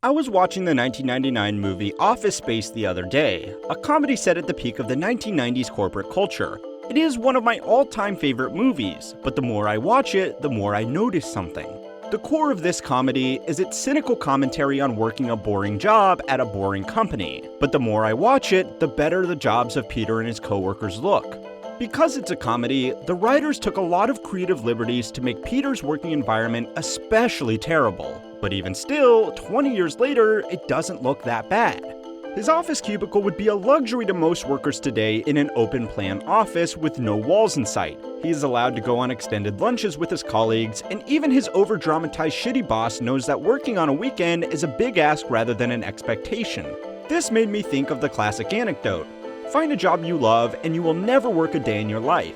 I was watching the 1999 movie Office Space the other day, a comedy set at the peak of the 1990s corporate culture. It is one of my all-time favorite movies, but the more I watch it, the more I notice something. The core of this comedy is its cynical commentary on working a boring job at a boring company, but the more I watch it, the better the jobs of Peter and his coworkers look. Because it's a comedy, the writers took a lot of creative liberties to make Peter's working environment especially terrible. But even still, 20 years later, it doesn't look that bad. His office cubicle would be a luxury to most workers today in an open-plan office with no walls in sight. He is allowed to go on extended lunches with his colleagues, and even his over-dramatized shitty boss knows that working on a weekend is a big ask rather than an expectation. This made me think of the classic anecdote. Find a job you love, and you will never work a day in your life.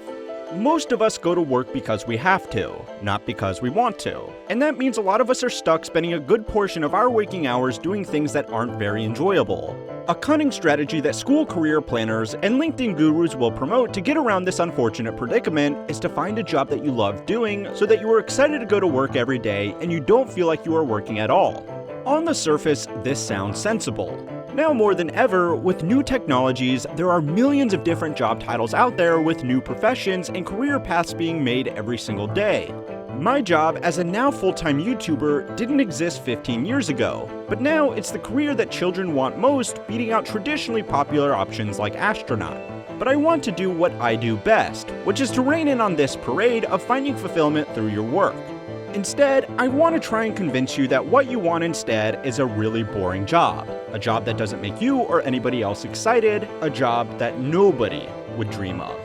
Most of us go to work because we have to, not because we want to. And that means a lot of us are stuck spending a good portion of our waking hours doing things that aren't very enjoyable. A cunning strategy that school career planners and LinkedIn gurus will promote to get around this unfortunate predicament is to find a job that you love doing so that you are excited to go to work every day and you don't feel like you are working at all. On the surface, this sounds sensible. Now more than ever, with new technologies, there are millions of different job titles out there with new professions and career paths being made every single day. My job as a now full-time YouTuber didn't exist 15 years ago, but now it's the career that children want most, beating out traditionally popular options like astronaut. But I want to do what I do best, which is to rein in on this parade of finding fulfillment through your work. Instead, I want to try and convince you that what you want instead is a really boring job. A job that doesn't make you or anybody else excited, a job that nobody would dream of.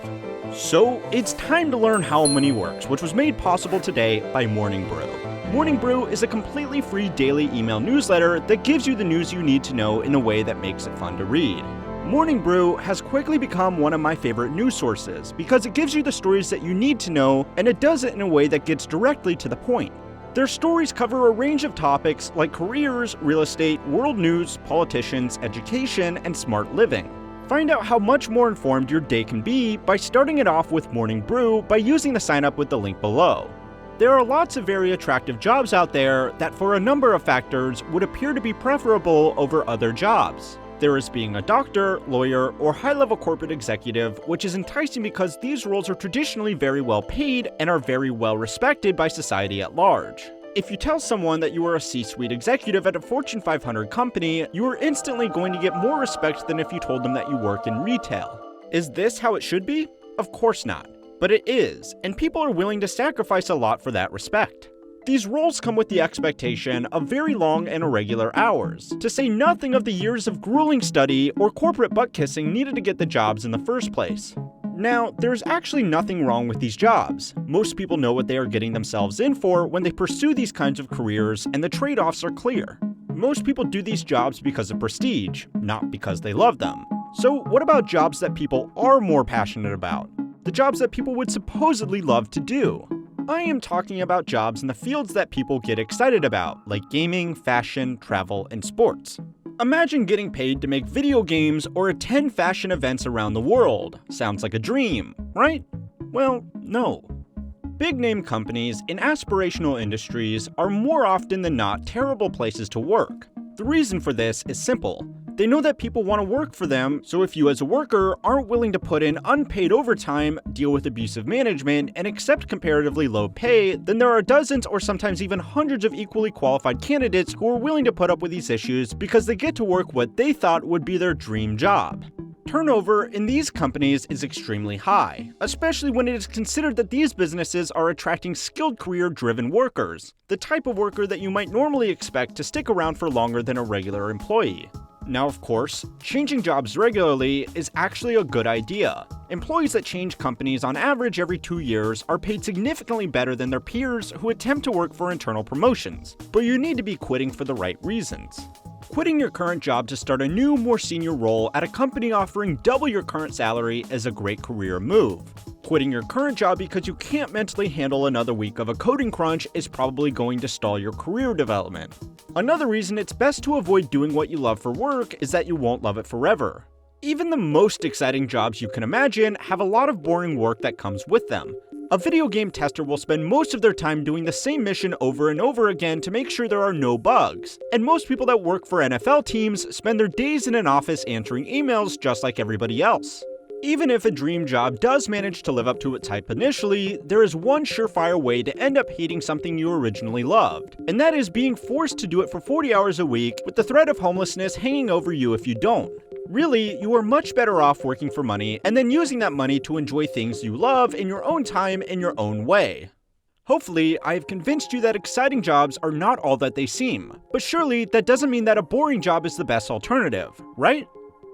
So, it's time to learn how money works, which was made possible today by Morning Brew. Morning Brew is a completely free daily email newsletter that gives you the news you need to know in a way that makes it fun to read. Morning Brew has quickly become one of my favorite news sources because it gives you the stories that you need to know, and it does it in a way that gets directly to the point. Their stories cover a range of topics like careers, real estate, world news, politicians, education, and smart living. Find out how much more informed your day can be by starting it off with Morning Brew by using the sign up with the link below. There are lots of very attractive jobs out there that for a number of factors would appear to be preferable over other jobs. There is being a doctor, lawyer, or high-level corporate executive, which is enticing because these roles are traditionally very well paid and are very well respected by society at large. If you tell someone that you are a C-suite executive at a Fortune 500 company, you are instantly going to get more respect than if you told them that you work in retail. Is this how it should be? Of course not. But it is, and people are willing to sacrifice a lot for that respect. These roles come with the expectation of very long and irregular hours, to say nothing of the years of grueling study or corporate butt-kissing needed to get the jobs in the first place. Now, there's actually nothing wrong with these jobs. Most people know what they are getting themselves in for when they pursue these kinds of careers, and the trade-offs are clear. Most people do these jobs because of prestige, not because they love them. So what about jobs that people are more passionate about? The jobs that people would supposedly love to do? I am talking about jobs in the fields that people get excited about, like gaming, fashion, travel, and sports. Imagine getting paid to make video games or attend fashion events around the world. Sounds like a dream, right? Well, no. Big-name companies in aspirational industries are more often than not terrible places to work. The reason for this is simple. They know that people want to work for them, so if you as a worker aren't willing to put in unpaid overtime, deal with abusive management, and accept comparatively low pay, then there are dozens or sometimes even hundreds of equally qualified candidates who are willing to put up with these issues because they get to work what they thought would be their dream job. Turnover in these companies is extremely high, especially when it is considered that these businesses are attracting skilled career-driven workers, the type of worker that you might normally expect to stick around for longer than a regular employee. Now, of course, changing jobs regularly is actually a good idea. Employees that change companies on average every 2 years are paid significantly better than their peers who attempt to work for internal promotions, but you need to be quitting for the right reasons. Quitting your current job to start a new, more senior role at a company offering double your current salary is a great career move. Quitting your current job because you can't mentally handle another week of a coding crunch is probably going to stall your career development. Another reason it's best to avoid doing what you love for work is that you won't love it forever. Even the most exciting jobs you can imagine have a lot of boring work that comes with them. A video game tester will spend most of their time doing the same mission over and over again to make sure there are no bugs. And most people that work for NFL teams spend their days in an office answering emails just like everybody else. Even if a dream job does manage to live up to its hype initially, there is one surefire way to end up hating something you originally loved, and that is being forced to do it for 40 hours a week with the threat of homelessness hanging over you if you don't. Really, you are much better off working for money and then using that money to enjoy things you love in your own time in your own way. Hopefully, I have convinced you that exciting jobs are not all that they seem, but surely that doesn't mean that a boring job is the best alternative, right?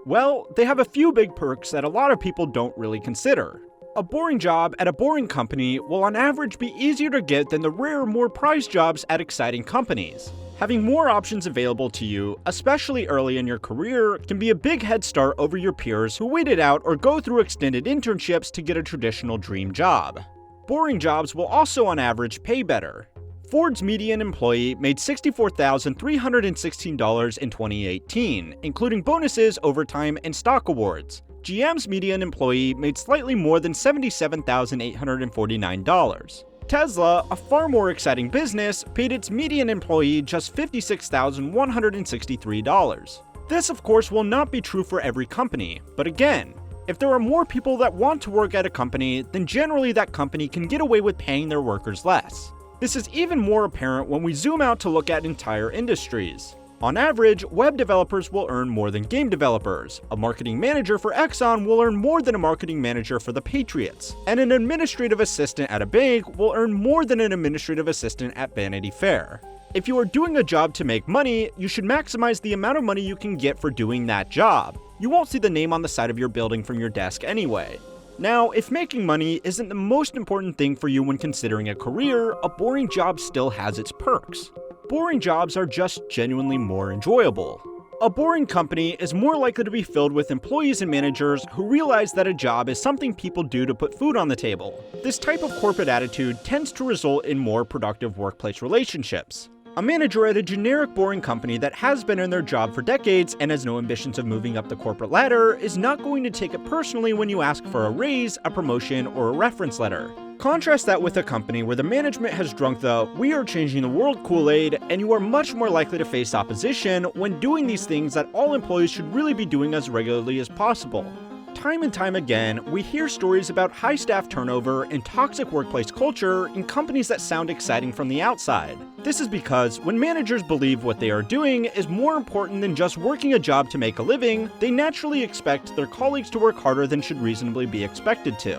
Well, they have a few big perks that a lot of people don't really consider. A boring job at a boring company will on average be easier to get than the rare, more prized jobs at exciting companies. Having more options available to you, especially early in your career, can be a big head start over your peers who wait it out or go through extended internships to get a traditional dream job. Boring jobs will also on average pay better. Ford's median employee made $64,316 in 2018, including bonuses, overtime, and stock awards. GM's median employee made slightly more than $77,849. Tesla, a far more exciting business, paid its median employee just $56,163. This, of course, will not be true for every company, but again, if there are more people that want to work at a company, then generally that company can get away with paying their workers less. This is even more apparent when we zoom out to look at entire industries. On average, web developers will earn more than game developers, a marketing manager for Exxon will earn more than a marketing manager for the Patriots, and an administrative assistant at a bank will earn more than an administrative assistant at Vanity Fair. If you are doing a job to make money, you should maximize the amount of money you can get for doing that job. You won't see the name on the side of your building from your desk anyway. Now, if making money isn't the most important thing for you when considering a career, a boring job still has its perks. Boring jobs are just genuinely more enjoyable. A boring company is more likely to be filled with employees and managers who realize that a job is something people do to put food on the table. This type of corporate attitude tends to result in more productive workplace relationships. A manager at a generic boring company that has been in their job for decades and has no ambitions of moving up the corporate ladder is not going to take it personally when you ask for a raise, a promotion, or a reference letter. Contrast that with a company where the management has drunk the "we are changing the world" Kool-Aid, and you are much more likely to face opposition when doing these things that all employees should really be doing as regularly as possible. Time and time again, we hear stories about high staff turnover and toxic workplace culture in companies that sound exciting from the outside. This is because when managers believe what they are doing is more important than just working a job to make a living, they naturally expect their colleagues to work harder than should reasonably be expected to.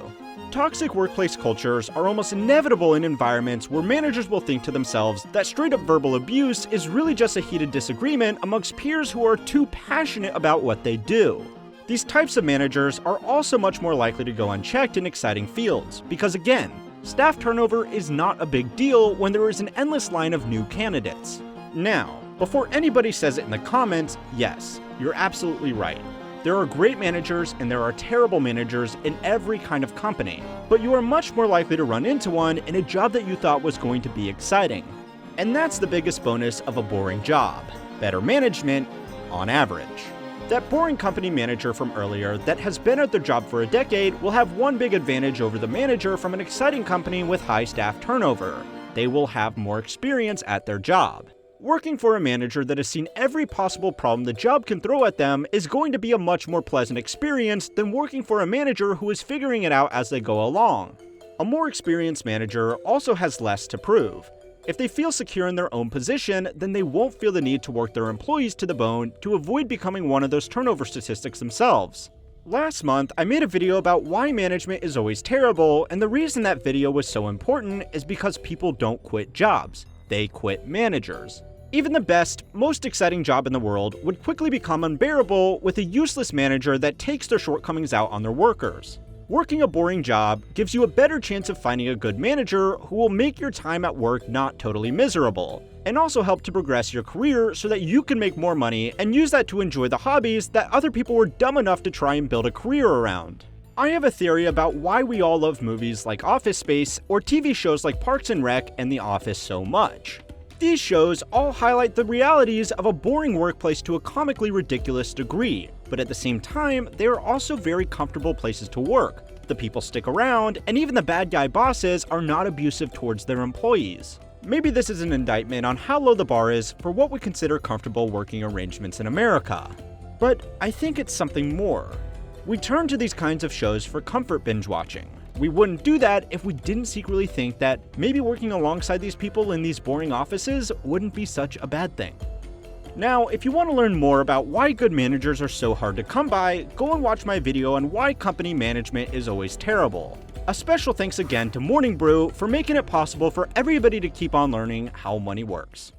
Toxic workplace cultures are almost inevitable in environments where managers will think to themselves that straight-up verbal abuse is really just a heated disagreement amongst peers who are too passionate about what they do. These types of managers are also much more likely to go unchecked in exciting fields, because again, staff turnover is not a big deal when there is an endless line of new candidates. Now, before anybody says it in the comments, yes, you're absolutely right. There are great managers and there are terrible managers in every kind of company, but you are much more likely to run into one in a job that you thought was going to be exciting. And that's the biggest bonus of a boring job: better management on average. That boring company manager from earlier that has been at their job for a decade will have one big advantage over the manager from an exciting company with high staff turnover: they will have more experience at their job. Working for a manager that has seen every possible problem the job can throw at them is going to be a much more pleasant experience than working for a manager who is figuring it out as they go along. A more experienced manager also has less to prove. If they feel secure in their own position, then they won't feel the need to work their employees to the bone to avoid becoming one of those turnover statistics themselves. Last month, I made a video about why management is always terrible, and the reason that video was so important is because people don't quit jobs. They quit managers. Even the best, most exciting job in the world would quickly become unbearable with a useless manager that takes their shortcomings out on their workers. Working a boring job gives you a better chance of finding a good manager who will make your time at work not totally miserable, and also help to progress your career so that you can make more money and use that to enjoy the hobbies that other people were dumb enough to try and build a career around. I have a theory about why we all love movies like Office Space or TV shows like Parks and Rec and The Office so much. These shows all highlight the realities of a boring workplace to a comically ridiculous degree, but at the same time, they are also very comfortable places to work. The the people stick around, and even the bad guy bosses are not abusive towards their employees. Maybe this is an indictment on how low the bar is for what we consider comfortable working arrangements in America. But I think it's something more. We turn to these kinds of shows for comfort binge watching. We wouldn't do that if we didn't secretly think that maybe working alongside these people in these boring offices wouldn't be such a bad thing. Now, if you want to learn more about why good managers are so hard to come by, go and watch my video on why company management is always terrible. A special thanks again to Morning Brew for making it possible for everybody to keep on learning how money works.